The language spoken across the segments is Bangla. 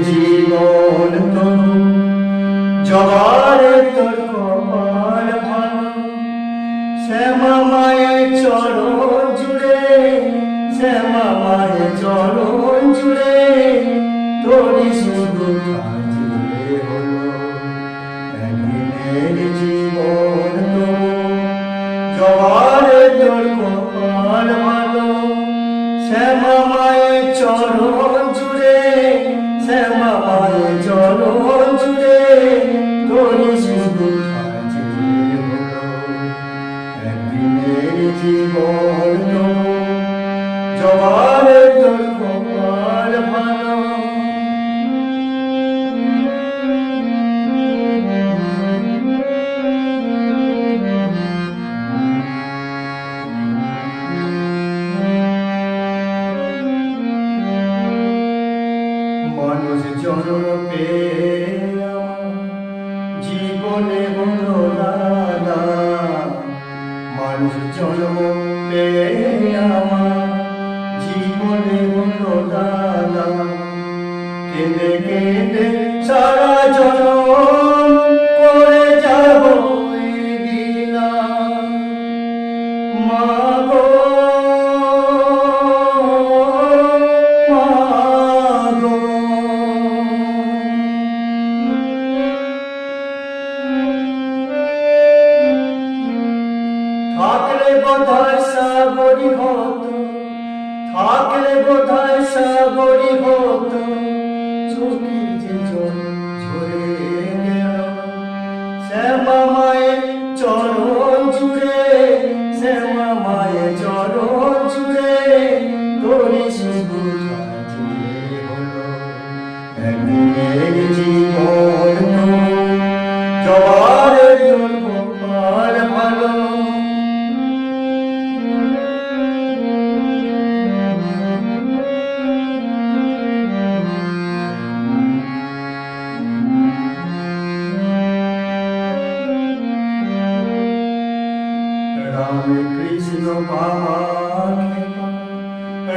জীবন তরু জবার তোর কপাল ভালো শ্যামা মায়ের চরণ জুড়ে শ্যামা মায়ের চরণ জুড়ে তোরই শুধু কাজে হলো একদিনের জীবন তরু জবার তোর কপাল ভালো শ্যামা মায়ের চরণ জুড়ে শ্যামা মায়ের চরণ জুড়ে তোরই শুধু কাজে হলো একদিনের জীবন জবার তোর কপাল ভালো মানুষ জন্ম পেয়ে আমার জীবনে হলো দাদা মানুষ জন্ম পেয়ে আমার জীবনে হলো দাদা কেঁদে কেঁদে সারা জনম করে যাব গিলা মা গো থাকলে বোধহয় সাগরী হতো থাকলে বোধহয় সাগরী হতো চোখের যে জল ঝরে গেল শ্যামা মায়ের চরণ জুড়ে শ্যামা মায়ের চরণ জুড়ে তোরই শুধু কাজে হলো একদিনের জীবন জবার তোর কপাল ভালো রাম কৃষ্ণ বাবা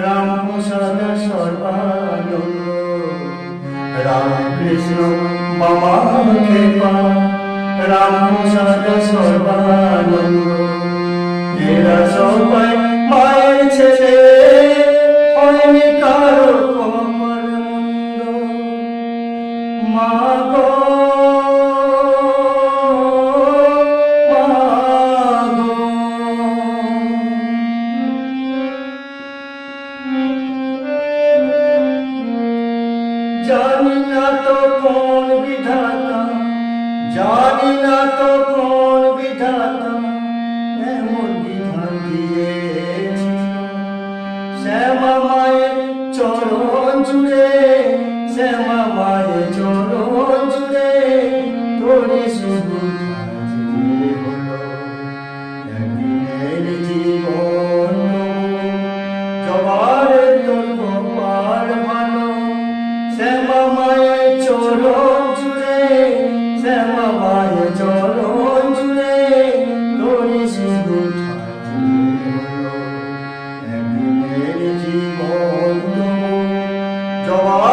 রাম প্রসাদ সর্বানন্দ রাম কৃষ্ণ বাবা রাম প্রসাদ সর্বানন্দ এরা সবাই মায়ের ছেলে হয়নি কারো কপাল মন্দ মা গো জানি না তো কোন বিধাতা জানি না তো কোন বিধাতা এমন বিধান দিয়েছে শ্যামা মায়ের চরণ জুড়ে শ্যামা মায়ের চরণ জুড়ে তোরই শুধু কাজে হলো একদিনের জীবন জবার তোর কপাল ভালো শ্যামা মায়ের চরণ জুড়ে শ্যামা মায়ের চরণ জুড়ে তোরই শুধু কাজে হলো একদিনের জীবন জবার